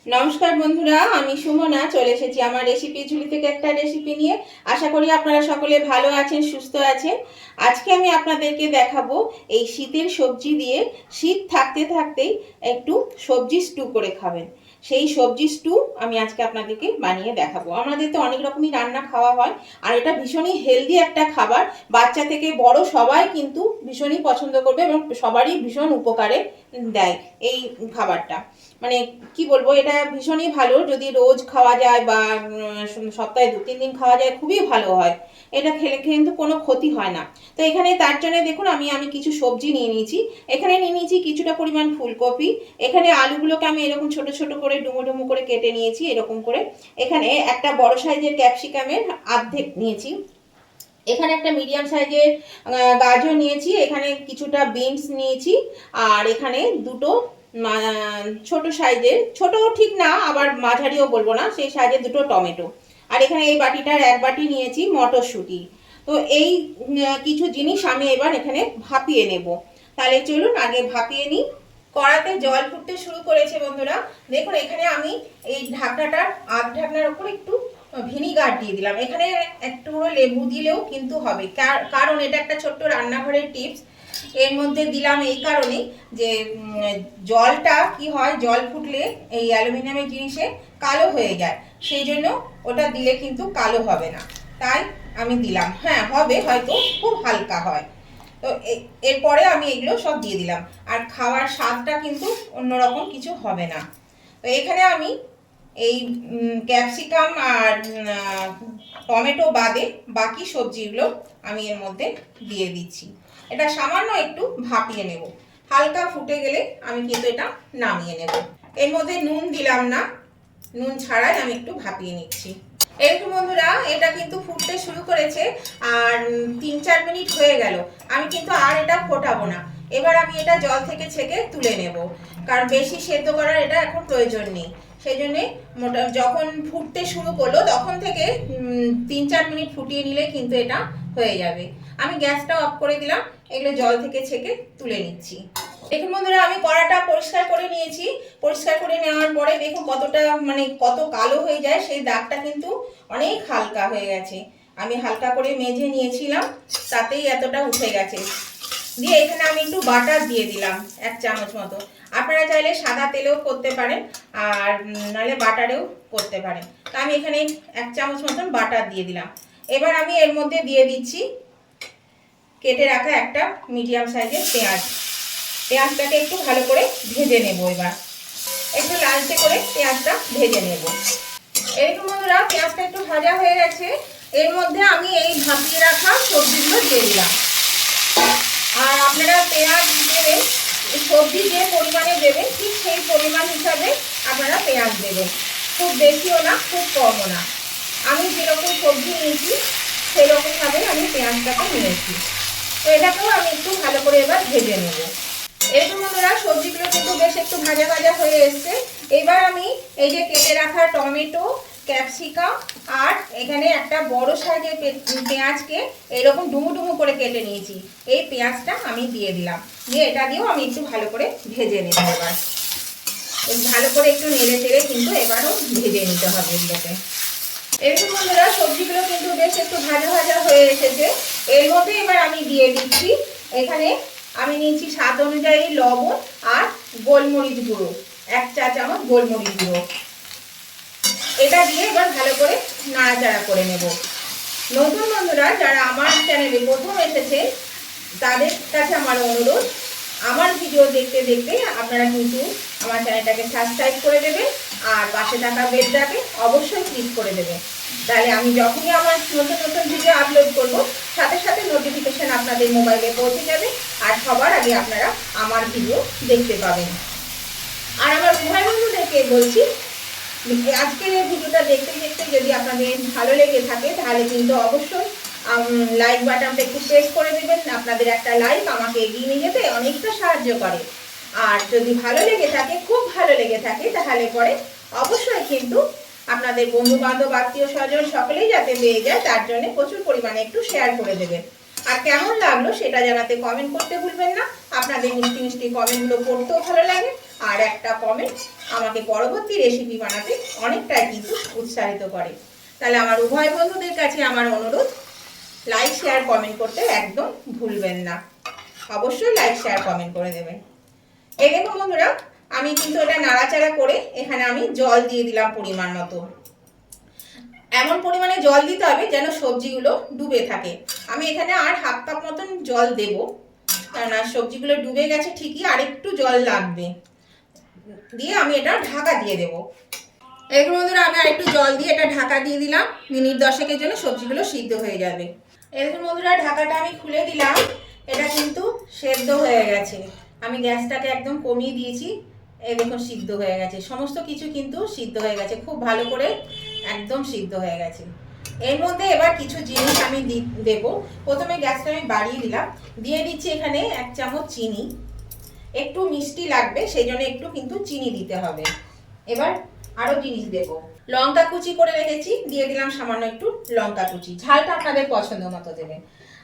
নমস্কার বন্ধুরা, আমি সুমনা চলে এসেছি আমার রেসিপি ঝুলি থেকে একটা রেসিপি নিয়ে। আশা করি আপনারা সকলে ভালো আছেন, সুস্থ আছেন। আজকে আমি আপনাদেরকে দেখাবো এই শীতের সবজি দিয়ে শীত থাকতে থাকতেই একটু সবজি স্টু করে খাবেন। সেই সবজি স্টু আমি আজকে আপনাদেরকে বানিয়ে দেখাবো। আমাদের তো অনেক রকমই রান্না খাওয়া হয়, আর এটা ভীষণই হেলদি একটা খাবার। বাচ্চা থেকে বড় সবাই কিন্তু ভীষণই পছন্দ করবে এবং সবারই ভীষণ উপকারে দেয় এই খাবারটা। মানে কি বলবো, এটা ভীষণই ভালো। যদি রোজ খাওয়া যায় বা সপ্তাহে 2-3 দিন খাওয়া যায়, খুবই ভালো হয়। এটা খেলে কিন্তু কোনো ক্ষতি হয় না। তো এখানে তার জন্য দেখুন আমি কিছু সবজি নিয়ে নিয়েছি। এখানে নিয়ে নিয়েছি কিছুটা পরিমাণ ফুলকপি। এখানে আলুগুলোকে আমি এরকম ছোট ছোট করে ডুমো ডুমো করে কেটে নিয়েছি এরকম করে। এখানে একটা বড় সাইজের ক্যাপসিকামের অর্ধেক নিয়েছি। এখানে একটা মিডিয়াম সাইজের গাজর নিয়েছি। এখানে কিছুটা বিনস নিয়েছি। আর এখানে দুটো ছোট সাইজের, ছোট ঠিক না আবার মাঝারিও বলবো না, সেই সাইজের দুটো টমেটো। আর এখানে এই বাটিটার এক বাটি নিয়েছি মটরশুঁটি। তো এই কিছু জিনিস আমি এবার এখানে ভাপিয়ে নেব। তাহলে চলুন আগে ভাপিয়ে নিই। কড়াতে জল ফুটতে শুরু করেছে বন্ধুরা। দেখুন এখানে আমি এই ঢাকনাটার ঢাকনার উপর একটু ভিনিগার দিয়ে দিলাম। এখানে একটু লেবু দিলেও কিন্তু হবে, কারণ এটা একটা ছোট্ট রান্নাঘরের টিপস। এর মধ্যে দিলাম এই কারণে যে জলটা কি হয়, জল ফুটলে এই অ্যালুমিনিয়ামের জিনিসে কালো হয়ে যায়, সেই জন্য ওটা দিলে কিন্তু কালো হবে না। তাই আমি দিলাম। হ্যাঁ হবে, হয়তো খুব হালকা হয়। তো এরপরে আমি এগুলো সব দিয়ে দিলাম। আর খাওয়ার স্বাদটা কিন্তু অন্যরকম কিছু হবে না। তো এখানে আমি এই ক্যাপসিকাম আর টমেটো বাদে বাকি সবজিগুলো আমি এর মধ্যে দিয়ে দিচ্ছি। এটা সামান্য একটু ভাপিয়ে নেব। হালকা ফুটে গেলে আমি কিন্তু এটা নামিয়ে নেব। এর মধ্যে নুন দিলাম না, নুন ছাড়াই আমি একটু ভাপিয়ে নিচ্ছি। এরকম বন্ধুরা, এটা কিন্তু ফুটতে শুরু করেছে আর 3-4 মিনিট হয়ে গেল। আমি কিন্তু আর এটা ফোটাবো না। এবার আমি এটা জল থেকে ছেঁকে তুলে নেব, কারণ বেশি সেদ্ধ করার এটা এখন প্রয়োজন নেই। সেই জন্যে যখন ফুটতে শুরু করলো তখন থেকে 3-4 মিনিট ফুটিয়ে নিলে কিন্তু এটা হয়ে যাবে। আমি গ্যাসটা অফ করে দিলাম, এগুলো জল থেকে ছেঁকে তুলে নিচ্ছি। দেখুন বন্ধুরা, আমি কড়াটা পরিষ্কার করে নিয়েছি। পরিষ্কার করে নেওয়ার পরে দেখুন কতটা কত কালো হয়ে যায়, সেই দাগটা কিন্তু অনেক হালকা হয়ে গেছে। আমি হালকা করে মেজে নিয়েছিলাম, তাতেই এতটা উঠে গেছে। দিয়ে এখানে আমি একটু বাটার দিয়ে দিলাম 1 চামচ মতো। আপনারা চাইলে সাদা তেলেও করতে পারেন, আর নাহলে বাটারেও করতে পারেন। তা আমি এখানে 1 চামচ মতন বাটার দিয়ে দিলাম। এবার আমি এর মধ্যে দিয়ে দিচ্ছি কেটে রাখা একটা মিডিয়াম সাইজের পেঁয়াজ। পেঁয়াজটাকে একটু ভালো করে ভেজে নেব। এবার একটু লালচে করে পেঁয়াজটা ভেজে নেব। এরকম বন্ধুরা, পেঁয়াজটা একটু ভাজা হয়ে গেছে। এর মধ্যে আমি এই ভাপিয়ে রাখা সবজিগুলো দিয়ে দিলাম। আর আপনারা পেঁয়াজ দেবেন, সবজি যে পরিমাণে দেবেন ঠিক সেই পরিমাণ হিসাবে আপনারা পেঁয়াজ দেবেন। খুব বেশিও না, খুব কমও না। আমি যেরকম সবজি নিয়েছি সেরকমভাবে আমি পেঁয়াজটাকে নিয়েছি। তো এটাকেও আমি একটু ভালো করে এবার ভেজে নেব। এরকম বন্ধুরা, সবজিগুলো কিন্তু বেশ একটু ভাজা ভাজা হয়ে এসছে। এবার আমি এই যে কেটে রাখা টমেটো, ক্যাপসিকাম আর এখানে একটা বড় সাইজের পেঁয়াজকে এরকম ডুমু ডুমু করে কেটে নিয়েছি, এই পেঁয়াজটা আমি দিয়ে দিলাম। দিয়ে এটা দিয়েও আমি একটু ভালো করে ভেজে নেব। এবার ভালো করে একটু নেড়ে চেড়ে কিন্তু এবারও ভেজে নিতে হবে এগুলোকে। এরকম বন্ধুরা, সবজিগুলো কিন্তু বেশ একটু ভাজা ভাজা হয়ে এসেছে। এর মধ্যে এবার আমি দিয়ে দিচ্ছি, এখানে আমি নিয়েছি স্বাদ অনুযায়ী লবণ আর গোলমরিচ গুঁড়ো, 1 চা চামচ গোলমরিচ গুঁড়ো। এটা দিয়ে এবার ভালো করে নাড়াচাড়া করে নেব। নতুন বন্ধুরা যারা আমার চ্যানেলে প্রথম এসেছে, তাদের কাছে আমার অনুরোধ, আমার ভিডিও দেখতে দেখতে আপনারা কিন্তু আমার চ্যানেলটাকে সাবস্ক্রাইব করে দেবেন আর পাশে থাকা বেলটাকে অবশ্যই ক্লিক করে দেবেন। তাহলে আমি যখনই আমার নতুন নতুন ভিডিও আপলোড করব, সাথে সাথে নোটিফিকেশন আপনাদের মোবাইলে পৌঁছে যাবে আর সবার আগে আপনারা আমার ভিডিও দেখতে পাবেন। আর আমার ভাই বন্ধুদেরকে বলছি, আজকের এই ভিডিওটা দেখতে দেখতে যদি আপনাদের ভালো লেগে থাকে তাহলে কিন্তু অবশ্যই লাইক বাটনটা একটু প্রেস করে দেবেন। আপনাদের একটা লাইক আমাকে এগিয়ে নিয়ে যেতে অনেকটা সাহায্য করে। আর যদি ভালো লেগে থাকে, খুব ভালো লেগে থাকে, তাহলে পরে অবশ্যই কিন্তু আপনাদের বন্ধু বান্ধব, আত্মীয় স্বজন সকলেই যাতে পেয়ে যায় তার জন্য প্রচুর পরিমাণে একটু শেয়ার করে দেবেন। আর কেমন লাগলো সেটা জানাতে কমেন্ট করতে ভুলবেন না। আপনাদের মিষ্টি মিষ্টি কমেন্টগুলো পড়তেও ভালো লাগে আর একটা কমেন্ট আমাকে পরবর্তী রেসিপি বানাতে অনেকটাই কিন্তু উৎসাহিত করে। তাহলে আমার উভয় বন্ধুদের কাছে আমার অনুরোধ, লাইক শেয়ার কমেন্ট করতে একদম ভুলবেন না। অবশ্যই লাইক শেয়ার কমেন্ট করে দেবেন। এই দেখুন বন্ধুরা, আমি কিন্তু এটা নাড়াচাড়া করে এখানে আমি জল দিয়ে দিলাম পরিমাণ মতো। এমন পরিমাণে জল দিতে হবে যেন সবজিগুলো ডুবে থাকে। আমি এখানে আর হাফ কাপ মতন জল দেব, কেননা সবজিগুলো ডুবে গেছে ঠিকই, আর একটু জল লাগবে। দিয়ে আমি এটা ঢাকা দিয়ে দেবো। এরকম বন্ধুরা আমি আরেকটু জল দিয়ে এটা ঢাকা দিয়ে দিলাম, মিনিট 10-এর জন্য সবজিগুলো সিদ্ধ হয়ে যাবে। এরকম বন্ধুরা ঢাকাটা আমি খুলে দিলাম, এটা কিন্তু সেদ্ধ হয়ে গেছে। আমি গ্যাসটাকে একদম কমিয়ে দিয়েছি। এই দেখুন সিদ্ধ হয়ে গেছে, সমস্ত কিছু কিন্তু সিদ্ধ হয়ে গেছে, খুব ভালো করে একদম সিদ্ধ হয়ে গেছে। এর মধ্যে এবার কিছু জিনিস আমি দেবো। প্রথমে গ্যাসটা আমি বাড়িয়ে দিলাম, দিয়ে দিচ্ছি এখানে 1 চামচ চিনি। একটু মিষ্টি লাগবে, সেই জন্য একটু কিন্তু চিনি দিতে হবে। এবার আরো জিনিস দেব, লঙ্কা কুচি করে রেখেছি, দিয়ে দিলাম সামান্য একটু লঙ্কা কুচি, ঝালটা আপনাদের পছন্দ মতো দেবেন।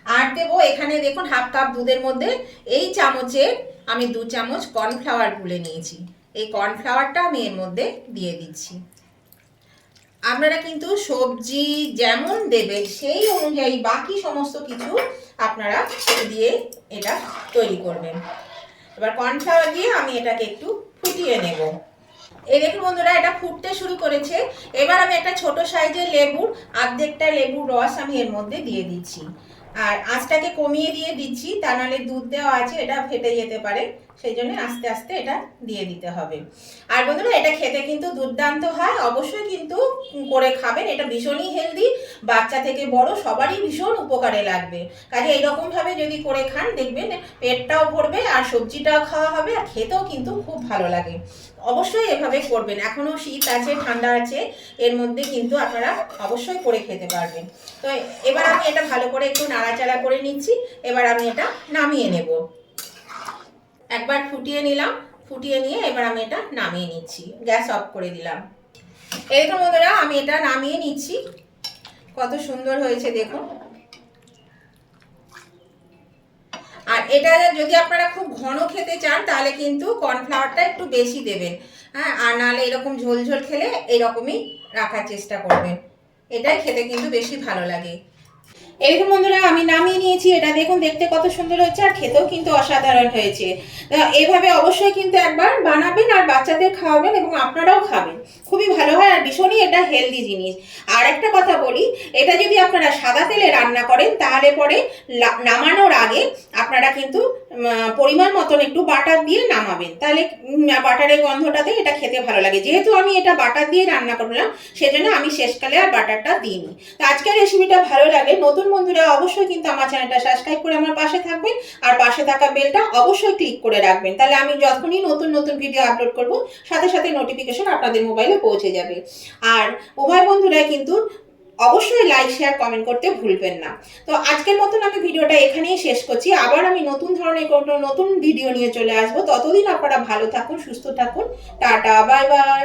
আর দেবো এখানে দেখুন হাফ কাপ দুধের মধ্যে এই চামচের আমি 2 চামচ কর্নফ্লাওয়ার গুলে নিয়েছি। এই কর্নফ্লাওয়ারটা আমি এর মধ্যে দিয়ে দিচ্ছি। আপনারা কিন্তু সবজি যেমন দেবেন সেই অনুযায়ী বাকি সমস্ত কিছু আপনারা দিয়ে এটা তৈরি করবেন। এবার কর্নফ্লাওয়ার দিয়ে আমি এটাকে একটু ফুটিয়ে নেব। এই দেখুন বন্ধুরা, এটা ফুটতে শুরু করেছে। এবার আমি একটা ছোট সাইজের লেবুর অর্ধেকটা লেবুর রস আমি এর মধ্যে দিয়ে দিচ্ছি। আর আঁচটাকে কমিয়ে দিয়ে দিচ্ছি, তা নাহলে দুধ দেওয়া আছে, এটা ফেটে যেতে পারে, সেই জন্য আস্তে আস্তে এটা দিয়ে দিতে হবে। আর বন্ধুরা এটা খেতে কিন্তু দুর্দান্ত হয়, অবশ্যই কিন্তু করে খাবেন। এটা ভীষণই হেলদি, বাচ্চা থেকে বড় সবারই ভীষণ উপকারে লাগবে। কাজে এইরকমভাবে যদি করে খান দেখবেন পেটটাও ভরবে, আর সবজিটাও খাওয়া হবে, আর খেতেও কিন্তু খুব ভালো লাগে। অবশ্যই এভাবে করবেন। এখনও শীত আছে, ঠান্ডা আছে, এর মধ্যে কিন্তু আপনারা অবশ্যই করে খেতে পারবেন। তো এবার আমি এটা ভালো করে একটু নাড়াচাড়া করে নিচ্ছি। এবার আমি এটা নামিয়ে নেব। একবার ফুটিয়ে নিলাম, ফুটিয়ে নিয়ে এবার আমি এটা নামিয়ে নিচ্ছি, গ্যাস অফ করে দিলাম। এরকম বন্ধুরা আমি এটা নামিয়ে নিচ্ছি। কত সুন্দর হয়েছে দেখুন। আর এটা যদি আপনারা খুব ঘন খেতে চান তাহলে কিন্তু কর্নফ্লাওয়ারটা একটু বেশি দেবেন, হ্যাঁ। আর নাহলে এরকম ঝোল ঝোল খেলে এরকমই রাখার চেষ্টা করবেন, এটাই খেতে কিন্তু বেশি ভালো লাগে। এরকম বন্ধুরা আমি নামিয়ে নিয়েছি। এটা দেখুন দেখতে কত সুন্দর হয়েছে, আর খেতেও কিন্তু অসাধারণ হয়েছে। এভাবে অবশ্যই কিন্তু একবার বানাবেন আর বাচ্চাদের খাওয়াবেন, এবং আপনারাও খাবেন, খুবই ভালো হয় আর ভীষণই এটা হেলদি জিনিস। আর একটা কথা বলি, এটা যদি আপনারা সাদা তেলে রান্না করেন তাহলে পরে নামানোর আগে আপনারা কিন্তু পরিমাণ মতন একটু বাটার দিয়ে নামাবেন, তাহলে বাটারের গন্ধটাতে এটা খেতে ভালো লাগে। যেহেতু আমি এটা বাটার দিয়ে রান্না করলাম, সেজন্য আমি শেষকালে আর বাটারটা দিইনি। তো আজকের রেসিপিটা ভালো লাগে নতুন বন্ধুরা অবশ্যই কিন্তু আমার চ্যানেলটা সাবস্ক্রাইব করে আমার পাশে থাকবেন, আর পাশে থাকা বেলটা অবশ্যই ক্লিক করে রাখবেন, তাহলে আমি যখনই নতুন নতুন ভিডিও আপলোড করব সাথে সাথে নোটিফিকেশন আপনাদের মোবাইলে পৌঁছে যাবে। আর উভয় বন্ধুরাই কিন্তু অবশ্যই লাইক শেয়ার কমেন্ট করতে ভুলবেন না। তো আজকের মতন আমি ভিডিওটা এখানেই শেষ করছি। আবার আমি নতুন ধরনের কোনো নতুন ভিডিও নিয়ে চলে আসবো। ততদিন আপনারা ভালো থাকুন, সুস্থ থাকুন। Tata, bye bye.